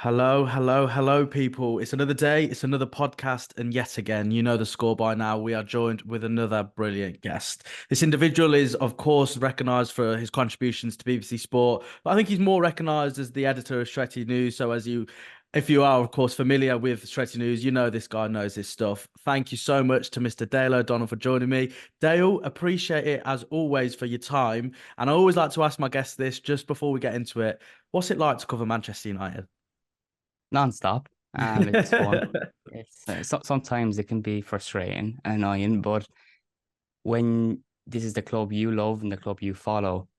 Hello, hello, hello, people. It's another day, it's another podcast, and yet again, you know the score by now. We are joined with another brilliant guest. This individual is, of course, recognised for his contributions to BBC Sport, but I think he's more recognised as the editor of Stretty News. So, if you are, of course, familiar with Stretty News, you know this guy knows his stuff. Thank you so much to Mr. Dale O'Donnell for joining me. Dale, appreciate it as always for your time. And I always like to ask my guests this just before we get into it. What's it like to cover Manchester United? Non-stop. It's fun. Sometimes it can be frustrating and annoying, but when this is the club you love and the club you follow,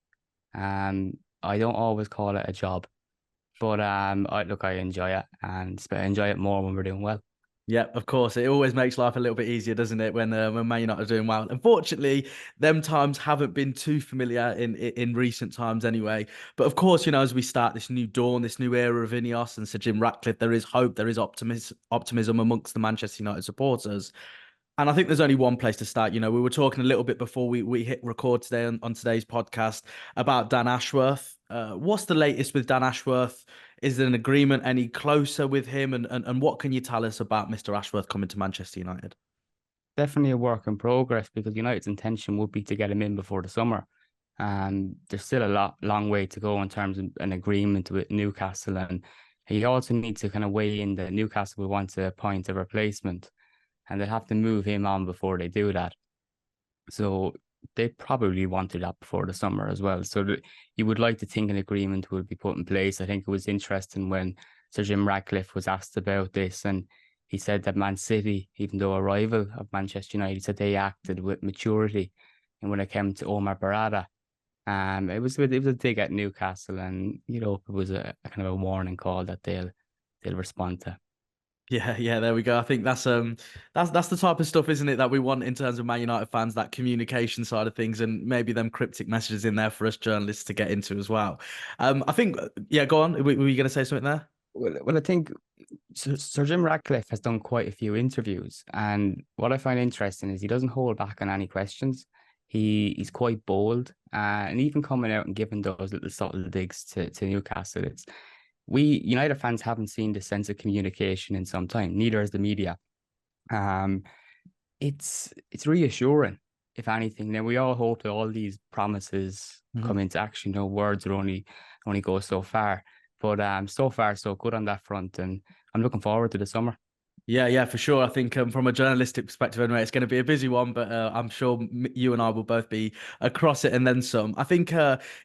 I don't always call it a job, but I enjoy it and I enjoy it more when we're doing well. Yeah, of course. It always makes life a little bit easier, doesn't it, when Man United are doing well. Unfortunately, them times haven't been too familiar in recent times anyway. But of course, as we start this new dawn, this new era of Ineos and Sir Jim Ratcliffe, there is hope, there is optimism amongst the Manchester United supporters. And I think there's only one place to start. We were talking a little bit before we hit record today on today's podcast about Dan Ashworth. What's the latest with Dan Ashworth? Is there an agreement any closer with him? And what can you tell us about Mr. Ashworth coming to Manchester United? Definitely a work in progress because United's intention would be to get him in before the summer. There's still a long way to go in terms of an agreement with Newcastle, and he also needs to kind of weigh in that Newcastle will want to appoint a replacement, and they'll have to move him on before they do that. So they probably wanted that before the summer as well. So you would like to think an agreement would be put in place. I think it was interesting when Sir Jim Ratcliffe was asked about this, and he said that Man City, even though a rival of Manchester United, he said they acted with maturity. And when it came to Omar Barada, it was a dig at Newcastle, and it was a kind of a warning call that they'll respond to. Yeah, yeah, there we go. I think that's the type of stuff, isn't it, that we want in terms of Man United fans, that communication side of things, and maybe them cryptic messages in there for us journalists to get into as well. I think, yeah, go on. Were you going to say something there? Well, I think Sir Jim Ratcliffe has done quite a few interviews, and what I find interesting is he doesn't hold back on any questions. He's quite bold, and even coming out and giving those little subtle digs to Newcastle. We United fans haven't seen the sense of communication in some time. Neither has the media. Um, it's reassuring, if anything. Now we all hope that all these promises come into action. Words are only go so far. But so far so good on that front, and I'm looking forward to the summer. Yeah, yeah, for sure. I think from a journalistic perspective, anyway, it's going to be a busy one, but I'm sure you and I will both be across it and then some. I think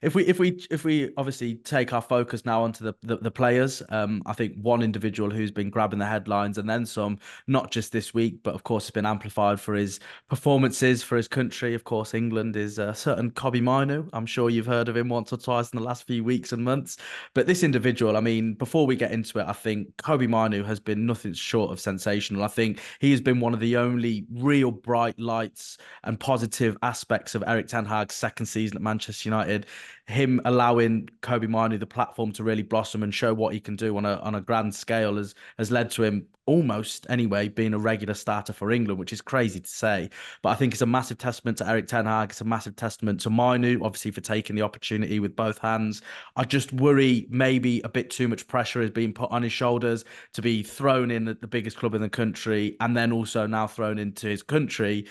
if we obviously take our focus now onto the players, I think one individual who's been grabbing the headlines and then some, not just this week, but of course has been amplified for his performances for his country. Of course, England is a certain Kobbie Mainoo. I'm sure you've heard of him once or twice in the last few weeks and months. But this individual, I mean, before we get into it, I think Kobbie Mainoo has been nothing short of sensational. I think he has been one of the only real bright lights and positive aspects of Eric Ten Hag's second season at Manchester United. Him allowing Kobbie Mainoo the platform to really blossom and show what he can do on a grand scale has led to him almost anyway being a regular starter for England, which is crazy to say. But I think it's a massive testament to Eric Ten Hag. It's a massive testament to Mainoo, obviously, for taking the opportunity with both hands. I just worry maybe a bit too much pressure is being put on his shoulders to be thrown in at the biggest club in the country and then also now thrown into his country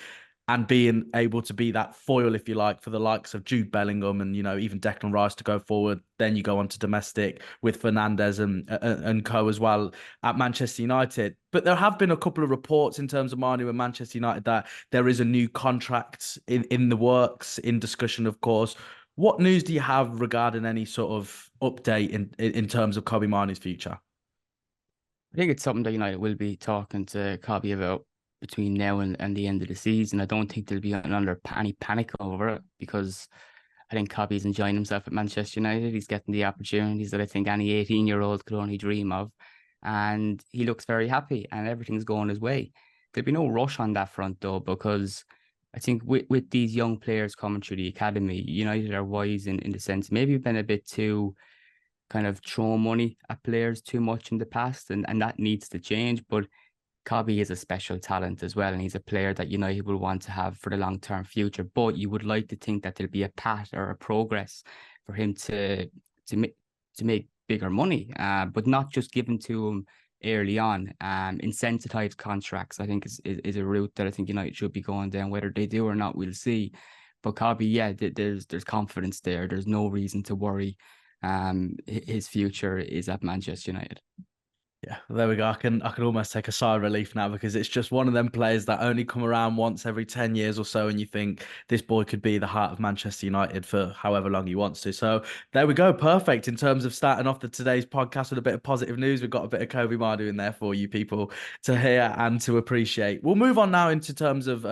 and being able to be that foil, if you like, for the likes of Jude Bellingham and, even Declan Rice to go forward. Then you go on to domestic with Fernandes and co as well at Manchester United. But there have been a couple of reports in terms of Manu and Manchester United that there is a new contract in the works, in discussion, of course. What news do you have regarding any sort of update in terms of Kobbie Mainoo's future? I think it's something that United will be talking to Kobbie about between now and the end of the season. I don't think there'll be under any panic over it because I think Kobbie's enjoying himself at Manchester United. He's getting the opportunities that I think any 18-year-old could only dream of. And he looks very happy and everything's going his way. There'll be no rush on that front though, because I think with these young players coming through the academy, United are wise in the sense maybe we've been a bit too kind of throw money at players too much in the past, and that needs to change. But Kobbie is a special talent as well, and he's a player that United will want to have for the long term future. But you would like to think that there'll be a path or a progress for him to make bigger money, but not just given to him early on. Incentivized contracts, I think, is a route that I think United should be going down. Whether they do or not, we'll see. But Kobbie, yeah, there's confidence there. There's no reason to worry. His future is at Manchester United. Yeah, there we go. I can almost take a sigh of relief now, because it's just one of them players that only come around once every 10 years or so, and you think this boy could be the heart of Manchester United for however long he wants to. So there we go. Perfect in terms of starting off today's podcast with a bit of positive news. We've got a bit of Kobbie Mainoo in there for you people to hear and to appreciate. We'll move on now into terms of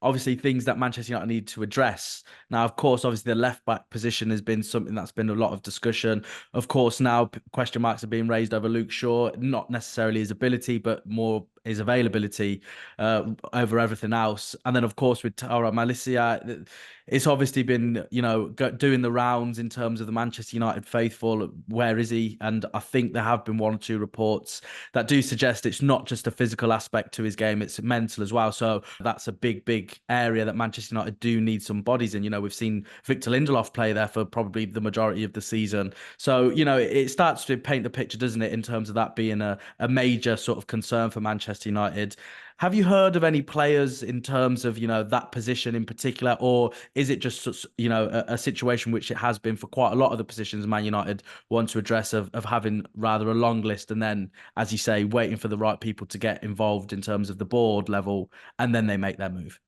obviously things that Manchester United need to address. Now, of course, obviously the left back position has been something that's been a lot of discussion. Of course, now question marks are being raised over Luke Shaw, not necessarily his ability, but more his availability over everything else. And then, of course, with Tara Malaysia, it's obviously been, doing the rounds in terms of the Manchester United faithful. Where is he? And I think there have been one or two reports that do suggest it's not just a physical aspect to his game, it's mental as well. So that's a big area that Manchester United do need some bodies in. We've seen Victor Lindelof play there for probably the majority of the season. So, it starts to paint the picture, doesn't it, in terms of that being a major sort of concern for Manchester United. Have you heard of any players in terms of, that position in particular, or is it just, a situation which it has been for quite a lot of the positions Man United want to address of having rather a long list, and then, as you say, waiting for the right people to get involved in terms of the board level, and then they make their move?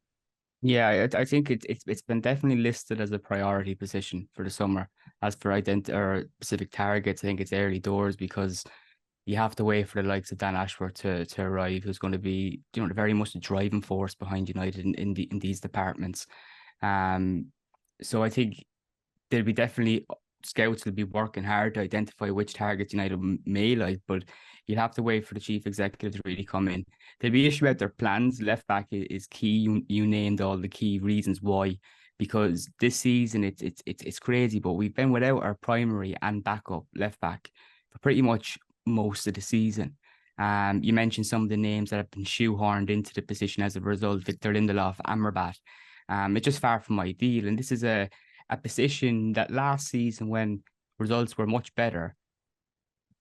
Yeah, I think it's been definitely listed as a priority position for the summer. As for or specific targets, I think it's early doors, because you have to wait for the likes of Dan Ashworth to arrive, who's going to be, very much the driving force behind United in these departments. So I think there'll be definitely scouts will be working hard to identify which targets United may like, but you'll have to wait for the chief executive to really come in. There'll be issue about their plans. Left back is key. You named all the key reasons why, because this season it's crazy, but we've been without our primary and backup left back for pretty much most of the season. You mentioned some of the names that have been shoehorned into the position as a result: Victor Lindelof, Amrabat. It's just far from ideal, and this is a position that last season, when results were much better,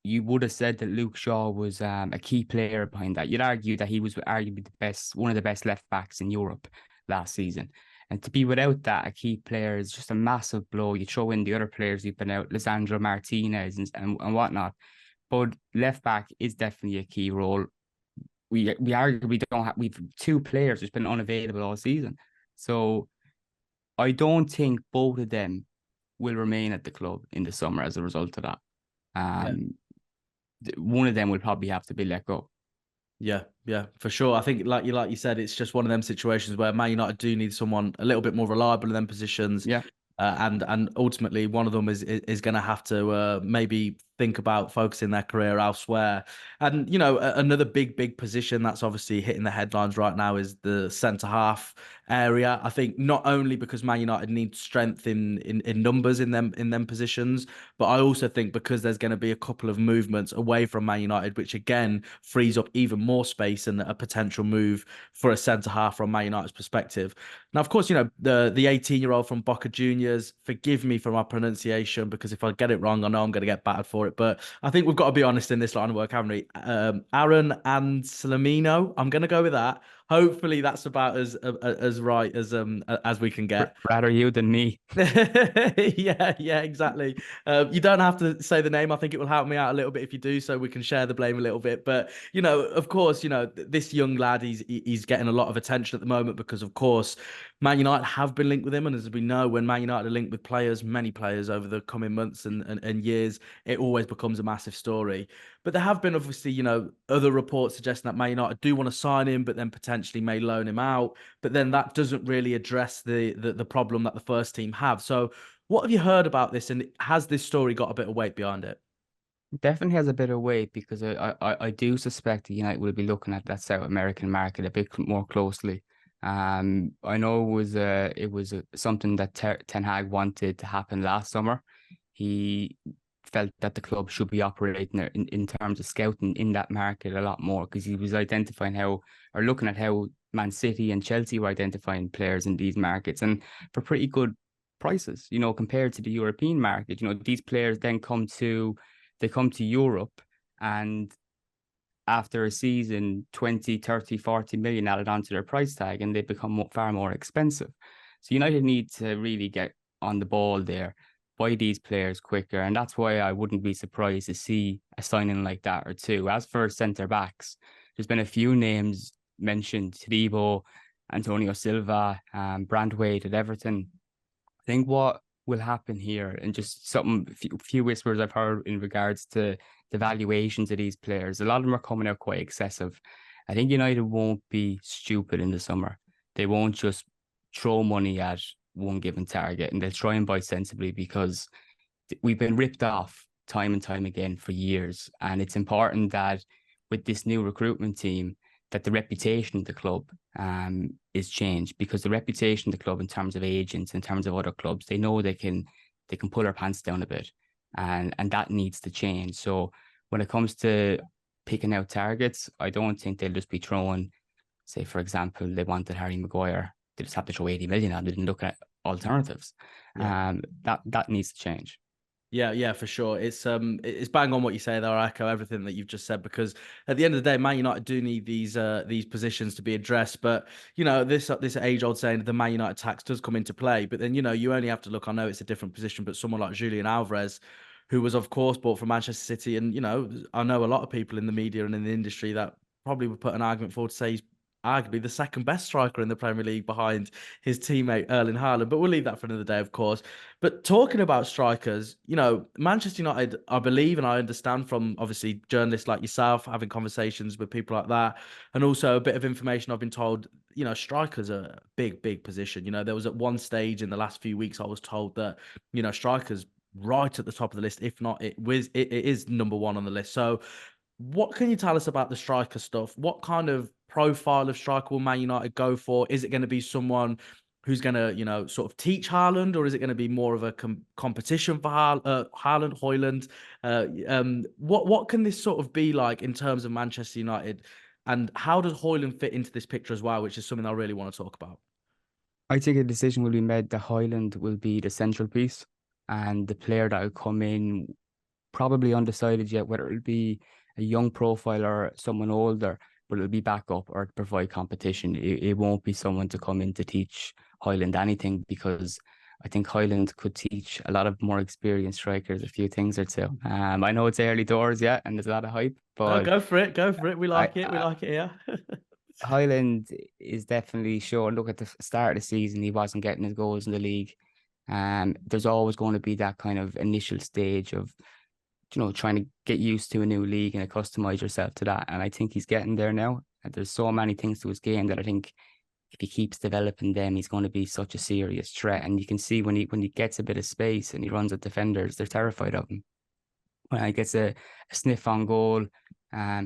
you would have said that Luke Shaw was a key player behind that. You'd argue that he was arguably one of the best left backs in Europe last season. And to be without that, a key player, is just a massive blow. You throw in the other players who've been out, Lisandro Martinez and whatnot. But left back is definitely a key role. We arguably don't have, we've two players who's been unavailable all season. So I don't think both of them will remain at the club in the summer as a result of that. One of them will probably have to be let go. Yeah, for sure. I think, like you said, it's just one of them situations where Man United do need someone a little bit more reliable in them positions. Yeah. And ultimately, one of them is going to have to maybe think about focusing their career elsewhere. And, another big position that's obviously hitting the headlines right now is the centre-half area. I think not only because Man United need strength in numbers in them positions, but I also think because there's going to be a couple of movements away from Man United, which again frees up even more space and a potential move for a centre-half from Man United's perspective. Now, of course, the 18-year-old from Boca Juniors, forgive me for my pronunciation, because if I get it wrong, I know I'm going to get battered for it. But I think we've got to be honest in this line of work, haven't we? Aaron and Salamino, I'm going to go with that. Hopefully that's about as right as we can get. Rather you than me. Yeah, exactly. You don't have to say the name. I think it will help me out a little bit if you do, so we can share the blame a little bit. But of course, this young lad, he's getting a lot of attention at the moment because, of course, Man United have been linked with him, and as we know, when Man United are linked with players, many players over the coming months and years, it always becomes a massive story. But there have been obviously, other reports suggesting that Man United do want to sign him, but then potentially may loan him out. But then that doesn't really address the problem that the first team have. So what have you heard about this? And has this story got a bit of weight behind it? Definitely has a bit of weight, because I do suspect that United will be looking at that South American market a bit more closely. I know it was something that Ten Hag wanted to happen last summer. He felt that the club should be operating in terms of scouting in that market a lot more, because he was identifying looking at how Man City and Chelsea were identifying players in these markets, and for pretty good prices, compared to the European market. These players then come to They come to Europe, and after a season, 20, 30, 40 million added onto their price tag, and they become far more expensive. So United need to really get on the ball there, buy these players quicker. And that's why I wouldn't be surprised to see a signing like that or two. As for centre backs, there's been a few names mentioned: Todibo, Antonio Silva, Brandweight at Everton. I think what will happen here, and just few whispers I've heard in regards to the valuations of these players, a lot of them are coming out quite excessive. I think United won't be stupid in the summer. They won't just throw money at one given target, and they'll try and buy sensibly, because we've been ripped off time and time again for years. And it's important that with this new recruitment team, that the reputation of the club is changed, because the reputation of the club in terms of agents, in terms of other clubs, they know they can pull their pants down a bit, and that needs to change. So when it comes to picking out targets, I don't think they'll just be throwing, say for example, they wanted Harry Maguire, they just have to throw 80 million at it and look at alternatives. Yeah. That needs to change. Yeah, for sure. It's bang on what you say there. I echo everything that you've just said, because at the end of the day, Man United do need these positions to be addressed. But this age old saying, the Man United tax does come into play. But then you only have to look. I know it's a different position, but someone like Julian Alvarez, who was of course bought from Manchester City, and I know a lot of people in the media and in the industry that probably would put an argument forward to say he's arguably the second best striker in the Premier League behind his teammate Erling Haaland. But we'll leave that for another day, of course. But talking about strikers, Manchester United, I believe, and I understand from obviously journalists like yourself, having conversations with people like that, and also a bit of information I've been told, strikers are a big, big position. There was at one stage in the last few weeks, I was told that, strikers right at the top of the list. If not, it is number one on the list. So what can you tell us about the striker stuff? What kind of profile of striker will Man United go for? Is it going to be someone who's going to, sort of teach Haaland, or is it going to be more of a competition for Haaland, Hojlund? What can this sort of be like in terms of Manchester United? And how does Hojlund fit into this picture as well, which is something I really want to talk about? I think a decision will be made that Hojlund will be the central piece, and the player that will come in, probably undecided yet whether it'll be a young profile or someone older, but it'll be backup or to provide competition. It won't be someone to come in to teach Hojlund anything, because I think Hojlund could teach a lot of more experienced strikers a few things or two. I know it's early doors yet, and there's a lot of hype, No, but go for it. Go for it. We like it. We I like it here. Hojlund is definitely sure. Look at the start of the season, he wasn't getting his goals in the league. There's always going to be that kind of initial stage of trying to get used to a new league and customize yourself to that. And I think he's getting there now. And there's so many things to his game that I think if he keeps developing them, he's going to be such a serious threat. And you can see when he gets a bit of space and he runs at defenders, they're terrified of him. When he gets a sniff on goal,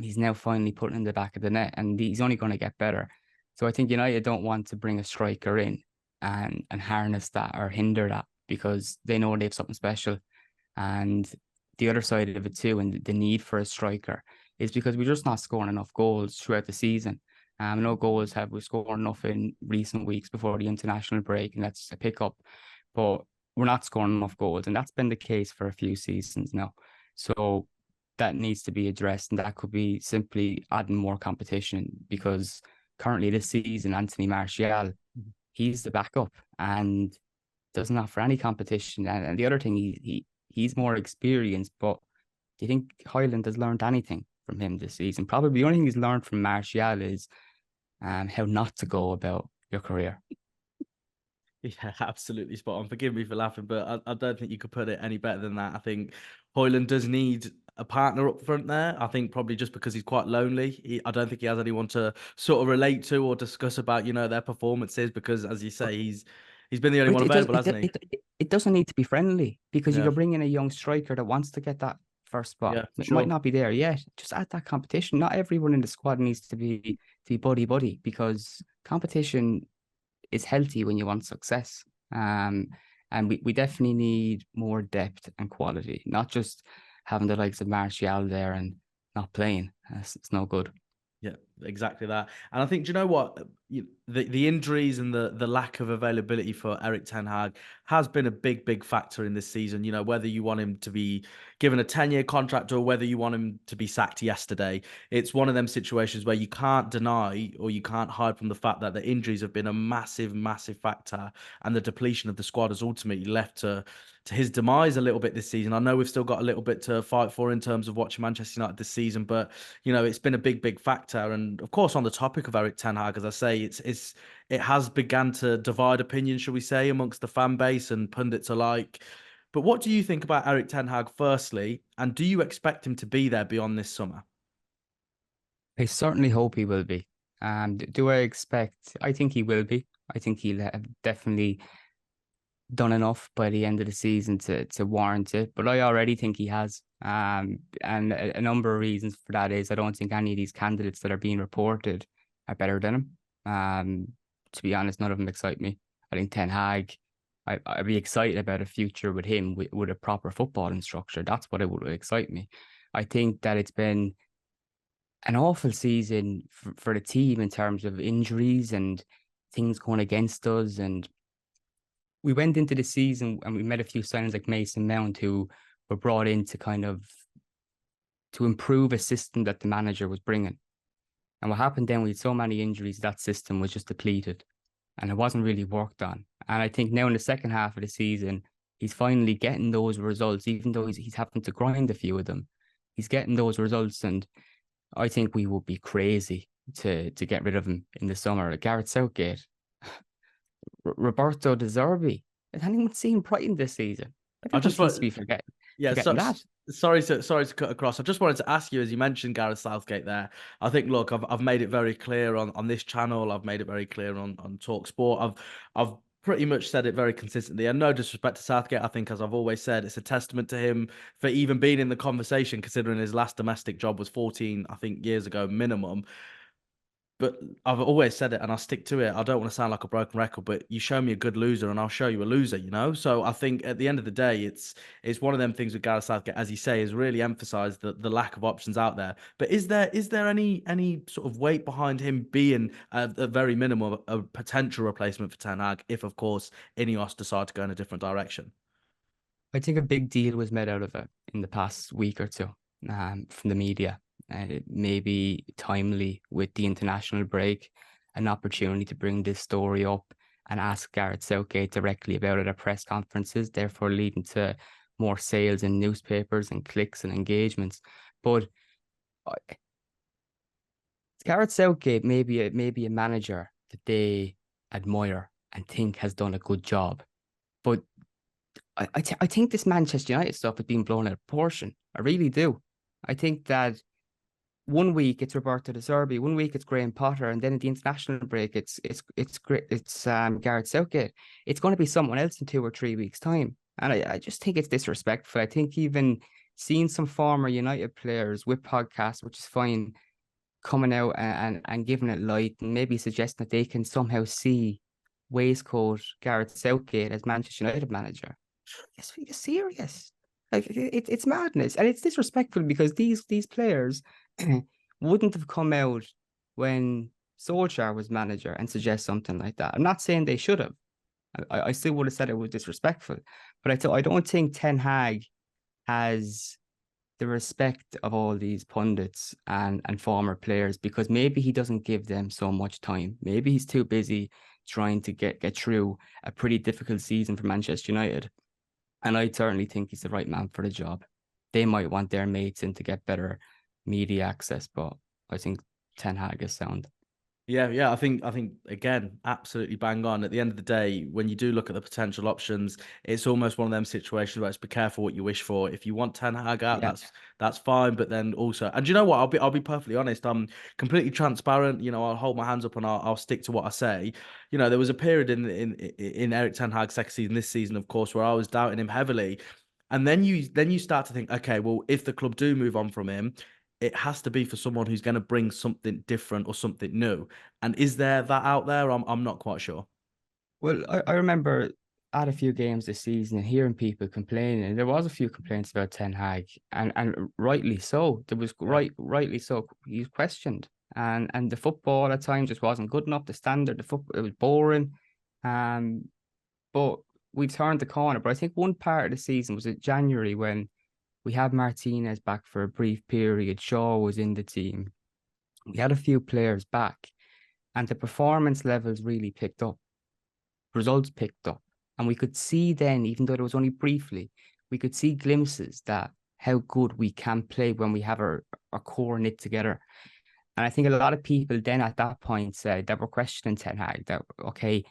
he's now finally putting in the back of the net, and he's only going to get better. So I think United don't want to bring a striker in and harness that or hinder that, because they know they have something special. And the other side of it too, and the need for a striker, is because we're just not scoring enough goals throughout the season. No goals we scored enough in recent weeks before the international break, and that's a pickup. But we're not scoring enough goals, and that's been the case for a few seasons now. So that needs to be addressed, and that could be simply adding more competition, because currently this season, Anthony Martial, he's the backup and doesn't offer any competition. And the other thing, he's more experienced, but do you think Hojlund has learned anything from him this season? Probably the only thing he's learned from Martial is how not to go about your career. Yeah, absolutely spot on. Forgive me for laughing, but I don't think you could put it any better than that. I think Hojlund does need a partner up front there. I think probably just because he's quite lonely. I don't think he has anyone to sort of relate to or discuss about, their performances, because as you say, he's been the only But one available, hasn't he? it doesn't need to be friendly, because you Yeah, can bring in a young striker that wants to get that first spot. yeah, for It might sure. not be there yet. Just add that competition. Not everyone in the squad needs to be buddy, because competition is healthy when you want success. And we definitely need more depth and quality, not just having the likes of Martial there and not playing. It's no good. Yeah, exactly that. And I think, do you know what? The injuries and the lack of availability for Eric Ten Hag has been a big factor in this season. Whether you want him to be given a 10-year contract or whether you want him to be sacked yesterday, it's one of them situations where you can't deny or you can't hide from the fact that the injuries have been a massive factor, and the depletion of the squad has ultimately left to his demise a little bit this season. I know we've still got a little bit to fight for in terms of watching Manchester United this season, but it's been a big factor. And of course, on the topic of Eric Ten Hag, as I say, it has begun to divide opinion, shall we say, amongst the fan base and pundits alike. But what do you think about Eric Ten Hag, firstly, and do you expect him to be there beyond this summer? I certainly hope he will be. Do I expect? I think he will be. I think he'll have definitely done enough by the end of the season to warrant it. But I already think he has. And a number of reasons for that is I don't think any of these candidates that are being reported are better than him. To be honest, none of them excite me. I think Ten Hag, I'd be excited about a future with him with a proper footballing structure. That's what it would excite me. I think that it's been an awful season for the team in terms of injuries and things going against us. And we went into the season and we met a few signings like Mason Mount, who were brought in to kind of to improve a system that the manager was bringing. And what happened then, we had so many injuries, that system was just depleted and it wasn't really worked on. And I think now in the second half of the season, he's finally getting those results, even though he's having to grind a few of them. He's getting those results, and I think we would be crazy to get rid of him in the summer. Gareth Southgate, Roberto De Zerbi. Has anyone seen Brighton this season? I Everyone just seems to want, be forgetting that. sorry to cut across. I just wanted to ask you, as you mentioned Gareth Southgate there. I think, look, I've made it very clear on this channel. I've made it very clear on Talk Sport. I've pretty much said it very consistently. And no disrespect to Southgate, I think, as I've always said, it's a testament to him for even being in the conversation, considering his last domestic job was 14, I think, years ago minimum. But I've always said it and I'll stick to it. I don't want to sound like a broken record, but you show me a good loser and I'll show you a loser. So I think at the end of the day, it's one of them things with Gareth Southgate, as you say, has really emphasised the lack of options out there. But is there any sort of weight behind him being at a very minimum a potential replacement for Ten Hag if, of course, Ineos decide to go in a different direction? I think a big deal was made out of it in the past week or two from the media. It may be timely with the international break, an opportunity to bring this story up and ask Gareth Southgate directly about it at press conferences, therefore leading to more sales in newspapers and clicks and engagements. But Gareth Southgate may be a manager that they admire and think has done a good job. But I think this Manchester United stuff is being blown out of proportion. I really do. I think that one week it's Roberto De Zerbi, one week it's Graham Potter, and then at the international break it's Gareth Southgate. It's going to be someone else in 2 or 3 weeks' time, and I just think it's disrespectful. I think even seeing some former United players with podcasts, which is fine, coming out and giving it light and maybe suggesting that they can somehow see waistcoat Gareth Southgate as Manchester United manager. It's serious. Like it's madness, and it's disrespectful because these players wouldn't have come out when Solskjaer was manager and suggest something like that. I'm not saying they should have. I still would have said it was disrespectful, but I don't think Ten Hag has the respect of all these pundits and former players, because maybe he doesn't give them so much time. Maybe he's too busy trying to get through a pretty difficult season for Manchester United. And I certainly think he's the right man for the job. They might want their mates in to get better media access, but I think Ten Hag is sound. Yeah. I think again, absolutely bang on. At the end of the day, when you do look at the potential options, it's almost one of them situations where it's be careful what you wish for. If you want Ten Hag out, Yeah. that's fine. But then also, and you know what? I'll be perfectly honest. I'm completely transparent. I'll hold my hands up and I'll stick to what I say. There was a period in Eric Ten Hag's second season, this season, of course, where I was doubting him heavily. And then you start to think, okay, well, if the club do move on from him, it has to be for someone who's going to bring something different or something new. And is there that out there? I'm not quite sure. Well, I remember at a few games this season and hearing people complaining, and there was a few complaints about Ten Hag, and rightly so. There was Yeah. rightly so. He's questioned, and the football at times just wasn't good enough. The standard, the football, it was boring. Um, but we've turned the corner. But I think one part of the season was in January when we had Martinez back for a brief period. Shaw was in the team. We had a few players back, and the performance levels really picked up. Results picked up. And we could see then, even though it was only briefly, we could see glimpses that how good we can play when we have our core knit together. And I think a lot of people then at that point said that were questioning Ten Hag that, okay,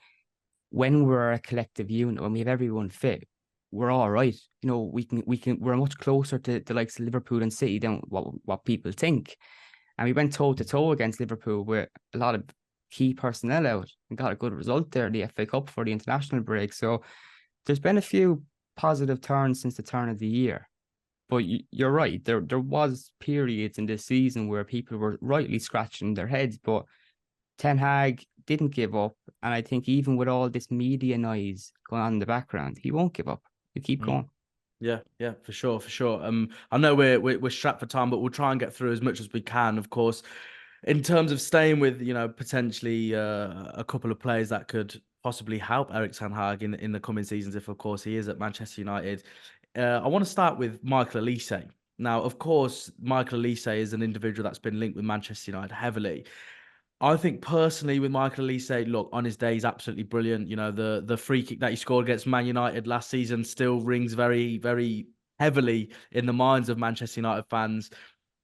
when we're a collective unit, when we have everyone fit, we're all right. You know, we're much closer to the likes of Liverpool and City than what people think. And we went toe to toe against Liverpool with a lot of key personnel out and got a good result there, the FA Cup for the international break. So there's been a few positive turns since the turn of the year. But you're right. There was periods in this season where people were rightly scratching their heads, but Ten Hag didn't give up. And I think even with all this media noise going on in the background, he won't give up. He'll keep going. Yeah, for sure, for sure. I know we're strapped for time, but we'll try and get through as much as we can. Of course, in terms of staying with, potentially a couple of players that could possibly help Erik ten Hag in the coming seasons, if of course he is at Manchester United. I want to start with Michael Olise. Now, of course, Michael Olise is an individual that's been linked with Manchester United heavily. I think personally with Michael Olise, look, on his day, he's absolutely brilliant. You know, the free kick that he scored against Man United last season still rings very, very heavily in the minds of Manchester United fans.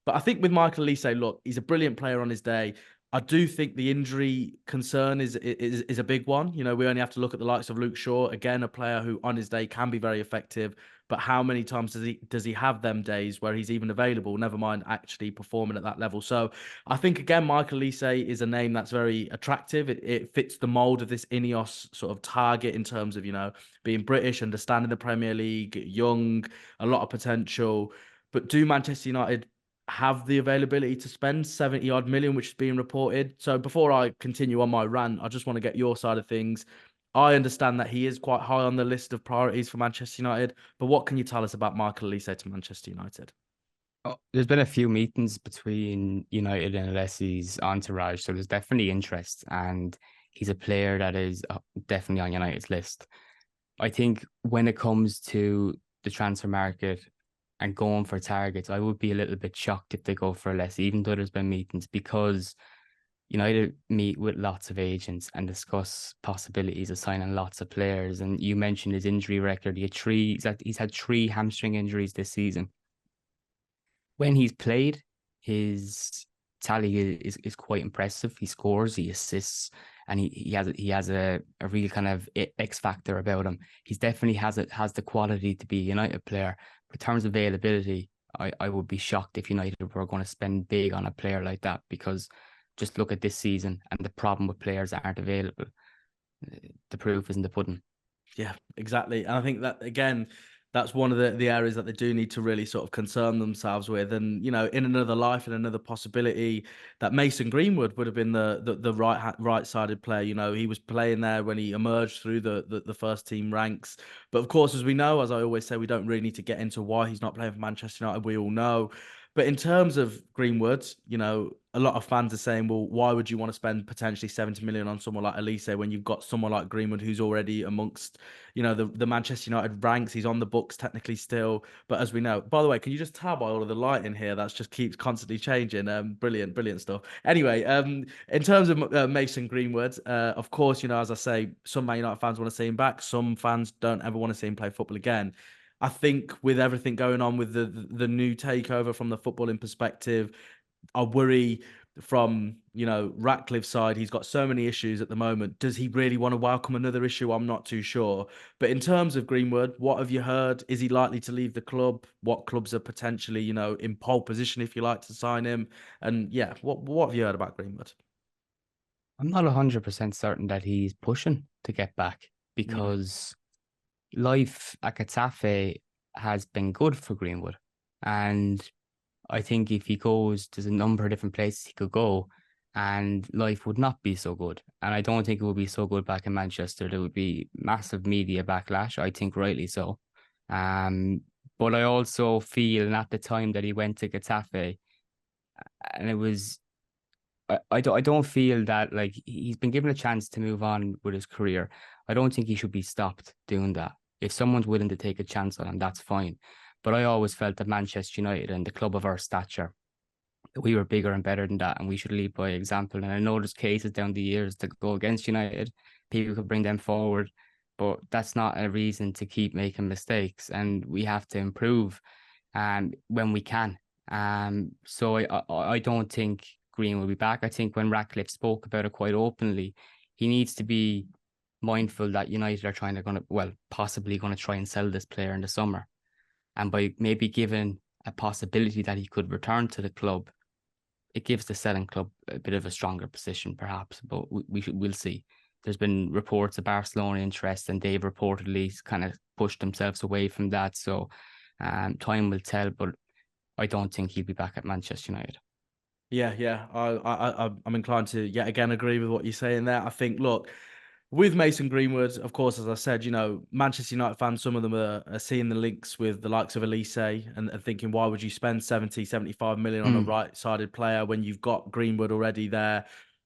But I think with Michael Olise, look, he's a brilliant player on his day. I do think the injury concern is a big one. You know, we only have to look at the likes of Luke Shaw, again, a player who on his day can be very effective. But how many times does he have them days where he's even available, never mind actually performing at that level? So I think, again, Michael Olise is a name that's very attractive. It fits the mold of this Ineos sort of target in terms of, being British, understanding the Premier League, young, a lot of potential. But do Manchester United have the availability to spend 70 odd million, which is being reported? So before I continue on my rant, I just want to get your side of things. I understand that he is quite high on the list of priorities for Manchester United, but what can you tell us about Michael Olise to Manchester United? Oh, there's been a few meetings between United and Olise's entourage, so there's definitely interest, and he's a player that is definitely on United's list. I think when it comes to the transfer market and going for targets, I would be a little bit shocked if they go for less, even though there's been meetings, because United meet with lots of agents and discuss possibilities of signing lots of players. And you mentioned his injury record. He's had three hamstring injuries this season. When he's played, his tally is quite impressive. He scores, he assists, and he has a real kind of X factor about him. He's definitely has the quality to be a United player. But in terms of availability, I would be shocked if United were going to spend big on a player like that, because just look at this season and the problem with players that aren't available. The proof is in the pudding. Yeah, exactly. And I think that, again, that's one of the areas that they do need to really sort of concern themselves with. And, in another life, in another possibility, that Mason Greenwood would have been the right-sided player. He was playing there when he emerged through the first team ranks. But of course, as we know, as I always say, we don't really need to get into why he's not playing for Manchester United. We all know. But in terms of Greenwood, a lot of fans are saying, well, why would you want to spend potentially 70 million on someone like Olise when you've got someone like Greenwood who's already amongst, the Manchester United ranks? He's on the books technically still. But as we know, by the way, can you just tell by all of the light in here? That's just keeps constantly changing. Brilliant, brilliant stuff. Anyway, in terms of Mason Greenwood, of course, as I say, some Man United fans want to see him back. Some fans don't ever want to see him play football again. I think with everything going on with the new takeover from the footballing perspective, I worry from, Ratcliffe's side. He's got so many issues at the moment. Does he really want to welcome another issue? I'm not too sure. But in terms of Greenwood, what have you heard? Is he likely to leave the club? What clubs are potentially, in pole position, if you like, to sign him? And yeah, what have you heard about Greenwood? I'm not 100% certain that he's pushing to get back, Yeah. because life at Getafe has been good for Greenwood. And I think if he goes, there's a number of different places he could go, and life would not be so good. And I don't think it would be so good back in Manchester. There would be massive media backlash, I think rightly so. Um, but I also feel, and at the time that he went to Getafe, and it was I don't feel that, like, he's been given a chance to move on with his career. I don't think he should be stopped doing that. If someone's willing to take a chance on him, that's fine. But I always felt that Manchester United and the club of our stature, that we were bigger and better than that, and we should lead by example. And I know there's cases down the years that go against United. People could bring them forward, but that's not a reason to keep making mistakes. And we have to improve when we can. So I don't think Green will be back. I think when Ratcliffe spoke about it quite openly, he needs to be mindful that United are possibly going to try and sell this player in the summer. And by maybe giving a possibility that he could return to the club, it gives the selling club a bit of a stronger position, perhaps. But we'll see. There's been reports of Barcelona interest, and they've reportedly kind of pushed themselves away from that. So time will tell, but I don't think he'll be back at Manchester United. Yeah. I'm inclined to yet again agree with what you're saying there. I think, look, with Mason Greenwood, of course, as I said, Manchester United fans, some of them are seeing the links with the likes of Olise and thinking, why would you spend 70, 75 million on a right-sided player when you've got Greenwood already there,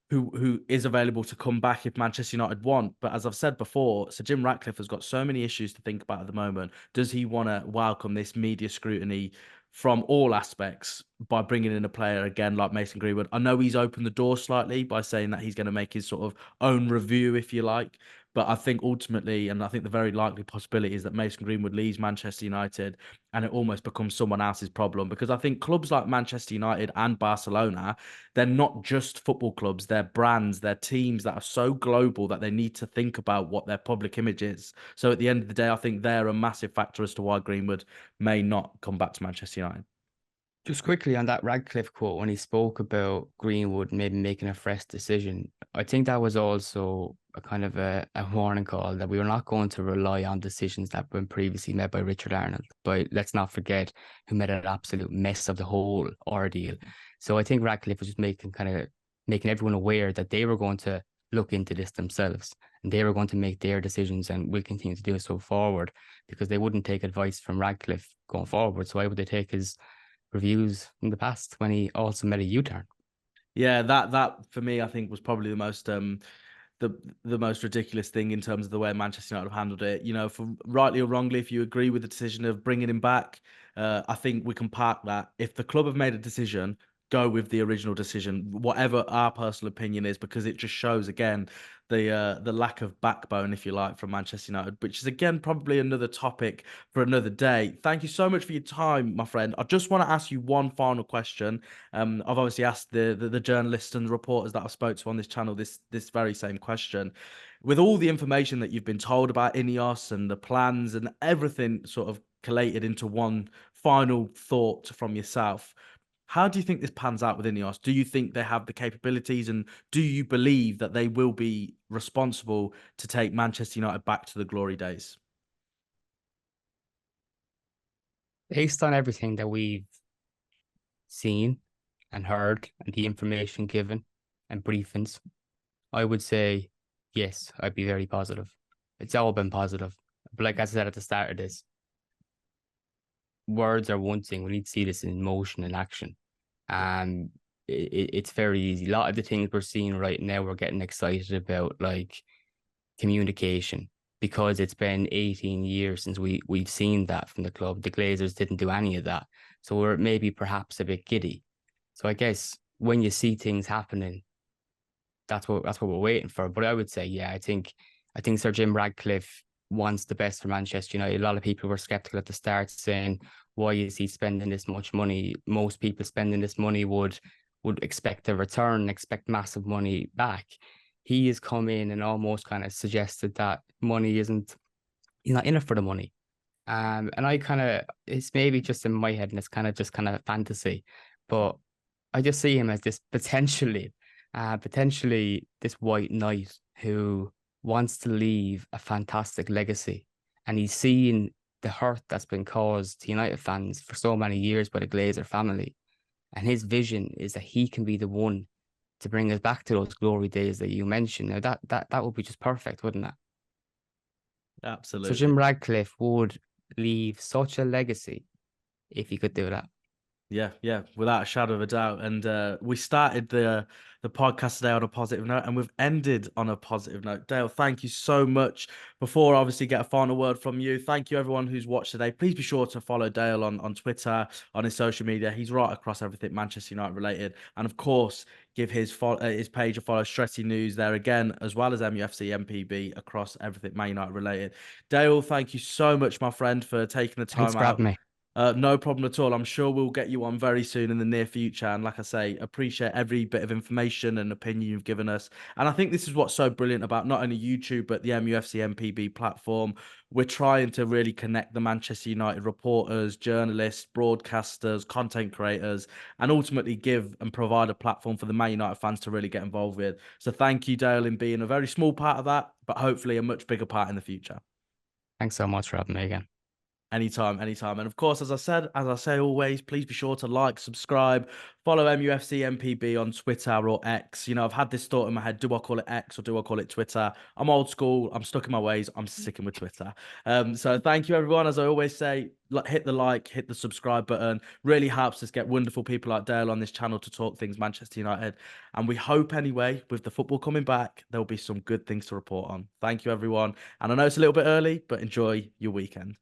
who is available to come back if Manchester United want? But as I've said before, Sir Jim Ratcliffe has got so many issues to think about at the moment. Does he want to welcome this media scrutiny from all aspects by bringing in a player again like Mason Greenwood? I know he's opened the door slightly by saying that he's going to make his sort of own review, if you like. But I think ultimately, and I think the very likely possibility is that Mason Greenwood leaves Manchester United and it almost becomes someone else's problem. Because I think clubs like Manchester United and Barcelona, they're not just football clubs, they're brands, they're teams that are so global that they need to think about what their public image is. So at the end of the day, I think they're a massive factor as to why Greenwood may not come back to Manchester United. Just quickly on that Radcliffe quote, when he spoke about Greenwood maybe making a fresh decision, I think that was also a kind of a warning call that we were not going to rely on decisions that were previously made by Richard Arnold. But let's not forget who made an absolute mess of the whole ordeal. So I think Radcliffe was just making everyone aware that they were going to look into this themselves and they were going to make their decisions, and will continue to do so forward, because they wouldn't take advice from Radcliffe going forward. So why would they take his reviews from the past when he also made a U-turn? Yeah, that for me, I think was probably the most the most ridiculous thing in terms of the way Manchester United have handled it. For rightly or wrongly, if you agree with the decision of bringing him back, I think we can park that. If the club have made a decision, go with the original decision, whatever our personal opinion is, because it just shows again the lack of backbone, if you like, from Manchester United, which is again probably another topic for another day. Thank you so much for your time, my friend. I just want to ask you one final question. I've obviously asked the journalists and the reporters that I spoke to on this channel this very same question. With all the information that you've been told about Ineos and the plans and everything sort of collated into one final thought from yourself, how do you think this pans out with Ineos? Do you think they have the capabilities, and do you believe that they will be responsible to take Manchester United back to the glory days? Based on everything that we've seen and heard and the information given and briefings, I would say yes, I'd be very positive. It's all been positive. But like I said at the start of this, words are one thing. We need to see this in motion and action. Um, it's very easy. A lot of the things we're seeing right now, we're getting excited about, like communication, because it's been 18 years since we've seen that from the club. The Glazers didn't do any of that. So we're maybe perhaps a bit giddy. So I guess when you see things happening, that's what we're waiting for. But I would say, yeah, I think Sir Jim Ratcliffe wants the best for Manchester United. A lot of people were skeptical at the start, saying, why is he spending this much money? Most people spending this money would expect a return, expect massive money back. He has come in and almost kind of suggested that money isn't, he's not in it for the money. And I kind of, it's maybe just in my head and it's kind of fantasy, but I just see him as this potentially this white knight who wants to leave a fantastic legacy. And he's seen the hurt that's been caused to United fans for so many years by the Glazer family. And his vision is that he can be the one to bring us back to those glory days that you mentioned. Now that would be just perfect, wouldn't it? So Absolutely. Jim Radcliffe would leave such a legacy if he could do that. Yeah, without a shadow of a doubt. And we started the podcast today on a positive note, and we've ended on a positive note. Dale, thank you so much. Before I obviously get a final word from you, thank you everyone who's watched today. Please be sure to follow Dale on Twitter, on his social media. He's right across everything Manchester United related, and of course, give his page a follow. Stretty News there again, as well as mufcMPB across everything Man United related. Dale, thank you so much, my friend, for taking the Thanks time for out. having me. No problem at all. I'm sure we'll get you on very soon in the near future. And like I say, appreciate every bit of information and opinion you've given us. And I think this is what's so brilliant about not only YouTube, but the MUFC MPB platform. We're trying to really connect the Manchester United reporters, journalists, broadcasters, content creators, and ultimately give and provide a platform for the Man United fans to really get involved with. So thank you, Dale, in being a very small part of that, but hopefully a much bigger part in the future. Thanks so much for having me again. Anytime, anytime. And of course, as I say always, please be sure to like, subscribe, follow MUFC MPB on Twitter or X. You know, I've had this thought in my head, do I call it X or do I call it Twitter? I'm old school, I'm stuck in my ways, I'm sticking with Twitter. So thank you everyone. As I always say, hit the like, hit the subscribe button. Really helps us get wonderful people like Dale on this channel to talk things Manchester United. And we hope anyway, with the football coming back, there'll be some good things to report on. Thank you everyone. And I know it's a little bit early, but enjoy your weekend.